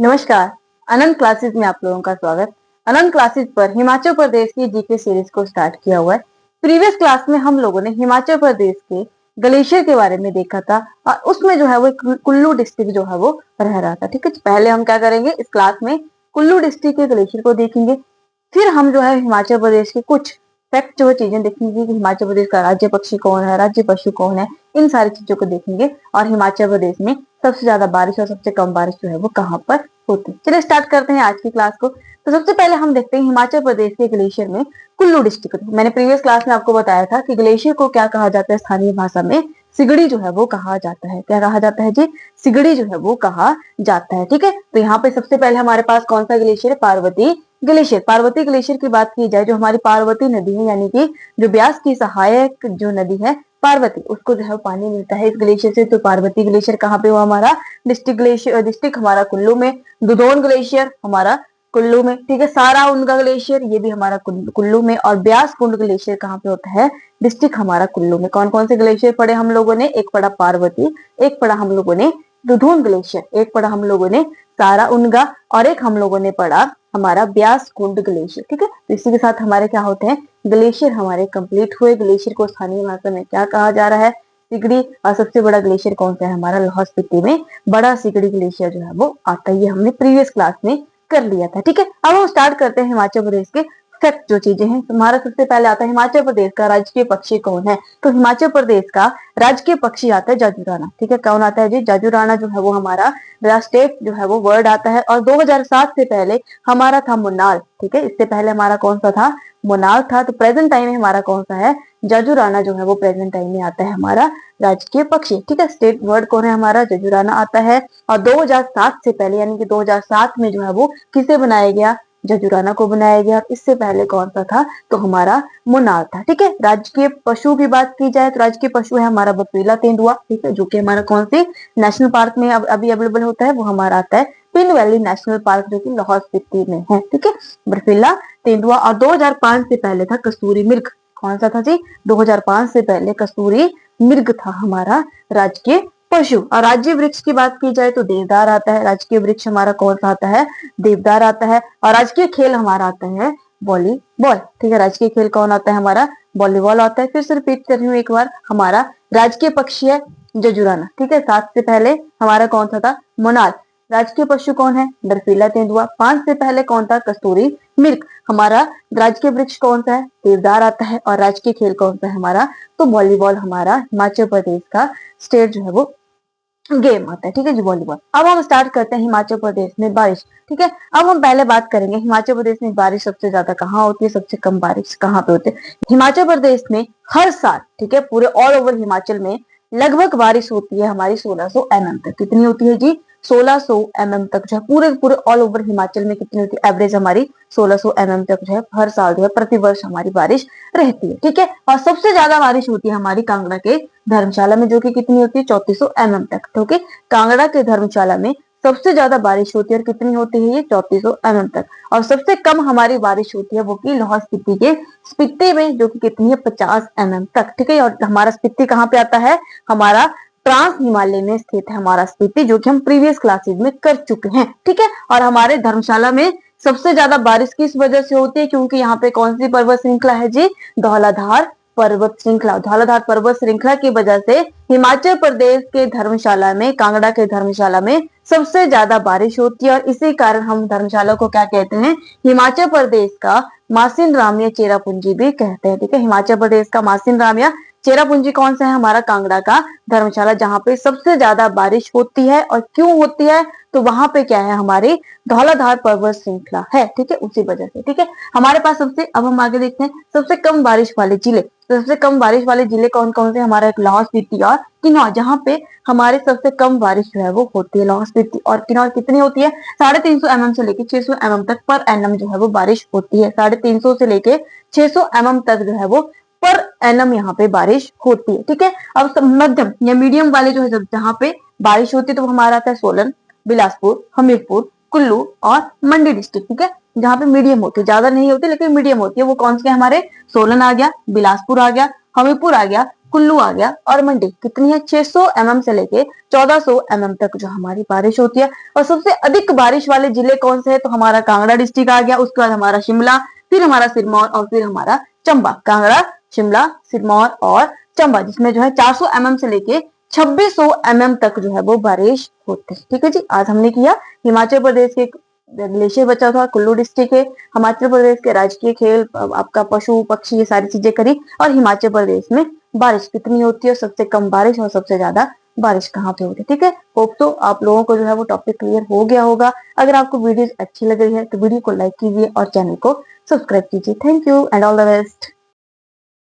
नमस्कार। अनंत क्लासेस में आप लोगों का स्वागत। अनंत क्लासेस पर हिमाचल प्रदेश की जीके सीरीज को स्टार्ट किया हुआ है। प्रीवियस क्लास में हम लोगों ने हिमाचल प्रदेश के ग्लेशियर के बारे में देखा था और उसमें जो है वो कुल्लू डिस्ट्रिक्ट जो है वो रह रहा था। ठीक है, पहले हम क्या करेंगे, इस क्लास में कुल्लू डिस्ट्रिक्ट के ग्लेशियर को देखेंगे। फिर हम जो है हिमाचल प्रदेश के कुछ फैक्ट जो है चीजें देखेंगे कि हिमाचल प्रदेश का राज्य पक्षी कौन है, राज्य पशु कौन है, इन सारी चीजों को देखेंगे। और हिमाचल प्रदेश में सबसे ज्यादा बारिश और सबसे कम बारिश जो है वो कहाँ पर होती है। चलिए स्टार्ट करते हैं आज की क्लास को। तो सबसे पहले हम देखते हैं हिमाचल प्रदेश के ग्लेशियर में कुल्लू डिस्ट्रिक्ट। मैंने प्रीवियस क्लास में आपको बताया था कि ग्लेशियर को क्या कहा जाता है स्थानीय भाषा में, सिगड़ी जो है वो कहा जाता है। क्या कहा जाता है जी? सिगड़ी जो है वो कहा जाता है। ठीक है, तो यहाँ पे सबसे पहले हमारे पास कौन सा ग्लेशियर है? पार्वती ग्लेशियर। पार्वती ग्लेशियर की बात की जाए, जो हमारी पार्वती नदी है, यानी कि जो ब्यास की सहायक जो नदी है पार्वती, उसको जो है पानी मिलता है इस ग्लेशियर से। तो पार्वती ग्लेशियर कहाँ पे हुआ? हमारा डिस्ट्रिक्ट ग्लेशियर, डिस्ट्रिक्ट हमारा कुल्लू में। दुधौन ग्लेशियर हमारा कुल्लू में। ठीक है, सारा उनका ग्लेशियर ये भी हमारा कुल्लू में। और ब्यास कुंड ग्लेशियर कहाँ पे होता है? डिस्ट्रिक्ट हमारा कुल्लू में। कौन कौन से ग्लेशियर पढ़े हम लोगों ने? एक पढ़ा पार्वती, एक पढ़ा हम लोगों ने दुधौन ग्लेशियर, एक पढ़ा हम लोगों ने सारा उनका, और एक हम लोगों ने पढ़ा हमारा ब्यास कुंड ग्लेशियर। ठीक है, तो इसी के साथ हमारे क्या होते हैं, ग्लेशियर हमारे कंप्लीट हुए। ग्लेशियर को स्थानीय भाषा में क्या कहा जा रहा है? सिगड़ी। और सबसे बड़ा ग्लेशियर कौन सा है? हमारा लाहौल स्पीति में बड़ा सिगड़ी ग्लेशियर जो है वो आता है। ये हमने प्रीवियस क्लास में कर लिया था। ठीक है, अब हम स्टार्ट करते हैं हिमाचल प्रदेश के फैक्ट जो चीजें हैं। हमारा सबसे पहले आता है हिमाचल प्रदेश का राजकीय पक्षी कौन है। तो हिमाचल प्रदेश का राजकीय पक्षी आता है जाजुराना। ठीक है, कौन आता है जी? जाजुराना जो है वो हमारा स्टेट जो है वो वर्ड आता है। और 2007 से पहले हमारा था मुनाल। ठीक है, इससे पहले हमारा कौन सा था? मुनाल था। तो प्रेजेंट टाइम में हमारा कौन सा है? जाजुराना जो है वो प्रेजेंट टाइम में आता है हमारा राजकीय पक्षी। ठीक है, स्टेट वर्ड कौन है? हमारा जाजुराना आता है। और 2007 से पहले यानी कि 2007 में जो है वो किसे बनाया गया? जाजुराना को बनाया गया। इससे पहले कौन सा था? तो हमारा मुनाल था। ठीक है, राजकीय पशु की बात की जाए तो राजकीय पशु है हमारा बर्फीला तेंदुआ। ठीक है, जो कि हमारा कौन से नेशनल पार्क में अभी अवेलेबल होता है? वो हमारा आता है पिन वैली नेशनल पार्क, जो कि लाहौल स्पीति में है। ठीक है, बर्फीला तेंदुआ। और 2005 से पहले था कस्तूरी मृग। कौन सा था जी? 2005 से पहले कस्तूरी मृग था हमारा राजकीय पशु। और राज्य वृक्ष की बात की जाए तो देवदार आता है। राजकीय वृक्ष हमारा कौन सा आता है? देवदार आता है। और राजकीय खेल हमारा आता है वॉलीबॉल। ठीक है, राजकीय खेल कौन आता है? हमारा वॉलीबॉल आता है। फिर से रिपीट कर रही हूँ एक बार, हमारा राजकीय पक्षी है जजुराना। ठीक है, 7 से पहले हमारा कौन सा था? मोनाल। राजकीय पशु कौन है? बर्फीला तेंदुआ। 5 से पहले कौन था? कस्तूरी मृग। हमारा राजकीय वृक्ष कौन सा है? देवदार आता है। और राजकीय खेल कौन सा है हमारा? तो वॉलीबॉल हमारा हिमाचल प्रदेश का स्टेट जो है वो गेम आता है। ठीक है जी, वॉलीबॉल। अब हम स्टार्ट करते हैं हिमाचल प्रदेश में बारिश। ठीक है, अब हम पहले बात करेंगे हिमाचल प्रदेश में बारिश सबसे ज्यादा कहाँ होती है, सबसे कम बारिश कहाँ पे होती है। हिमाचल प्रदेश में हर साल, ठीक है, पूरे ऑल ओवर हिमाचल में लगभग बारिश होती है हमारी 1600 mm तक। कितनी होती है जी? 1600 mm तक जो है पूरे पूरे ऑल ओवर हिमाचल में कितनी होती है? एवरेज हमारी 1600 mm तक जो है हर साल जो है प्रतिवर्ष हमारी बारिश रहती है। ठीक है, और सबसे ज्यादा बारिश होती है हमारी कांगड़ा के धर्मशाला में, जो कि कितनी होती है? 3400 mm तक। तो कांगड़ा के धर्मशाला में सबसे ज्यादा बारिश होती है। और कितनी होती है ये? 3400 mm तक। और सबसे कम हमारी बारिश होती है वो की लाहौल स्पीति के स्पीति में, जो कि कितनी है? 50 mm तक। ठीक है, और हमारा स्पीति कहाँ पे आता है? हमारा ट्रांस हिमालय में स्थित है हमारा स्पीति, जो कि हम प्रीवियस क्लासेस में कर चुके हैं। ठीक है, और हमारे धर्मशाला में सबसे ज्यादा बारिश किस वजह से होती है? क्योंकि यहाँ पे कौन सी पर्वत श्रृंखला है जी? धौलाधार पर्वत श्रृंखला। धौलाधार पर्वत श्रृंखला की वजह से हिमाचल प्रदेश के धर्मशाला में, कांगड़ा के धर्मशाला में सबसे ज्यादा बारिश होती है। और इसी कारण हम धर्मशाला को क्या कहते हैं? हिमाचल प्रदेश का मासिन राम या चेरापूंजी भी कहते हैं। ठीक है, हिमाचल प्रदेश का मासिन राम या चेरापूंजी कौन सा है? हमारा कांगड़ा का धर्मशाला, जहां पे सबसे ज्यादा बारिश होती है। और क्यों होती है? तो वहां पे क्या है? हमारी धौलाधार पर्वत श्रृंखला है। ठीक है, उसी वजह से। ठीक है, हमारे पास सबसे, अब हम आगे देखते हैं सबसे कम बारिश वाले जिले। तो सबसे कम बारिश वाले जिले कौन कौन से? हमारा एक लाहौल स्पीति और किन्नौर, जहां पे हमारे सबसे कम बारिश जो है वो होती है। लाहौल स्पीति और किन्नौर कितनी होती है? 350 mm से लेके 600 mm तक पर एनम जो है वो बारिश होती है। 350 से लेके 600 mm तक जो है वो पर एनम यहाँ पे बारिश होती है। ठीक है, अब मध्यम या मीडियम वाले जो है जहाँ पे बारिश होती है तो हमारा आता है सोलन, बिलासपुर, हमीरपुर, कुल्लू और मंडी डिस्ट्रिक्ट। ठीक है, जहाँ पे मीडियम होती है, ज्यादा नहीं होती लेकिन मीडियम होती है। वो कौन से हमारे? सोलन आ गया, बिलासपुर आ गया, हमीरपुर आ गया, कुल्लू आ गया, और मंडी कितनी है 600 mm से लेके 1400 mm तक जो हमारी बारिश होती है। और सबसे अधिक बारिश वाले जिले कौन से है, तो हमारा कांगड़ा डिस्ट्रिक्ट आ गया, उसके बाद हमारा शिमला, फिर हमारा सिरमौर और फिर हमारा चंबा। कांगड़ा, शिमला, सिरमौर और चंबा, जिसमें जो है 400 mm से लेके 2600 mm तक जो है वो बारिश होती है। ठीक है जी, आज हमने किया हिमाचल प्रदेश के ग्लेशियर बचा था, कुल्लू डिस्ट्रिक्ट है, हिमाचल प्रदेश के राजकीय खेल, आपका पशु पक्षी, ये सारी चीजें करी, और हिमाचल प्रदेश में बारिश कितनी होती है, और सबसे कम बारिश और सबसे ज्यादा बारिश कहाँ पे होती है। ठीक है, होप तो आप लोगों को जो है वो टॉपिक क्लियर हो गया होगा। अगर आपको वीडियो अच्छी लग रही है तो वीडियो को लाइक कीजिए और चैनल को सब्सक्राइब कीजिए। Thank you and all the best.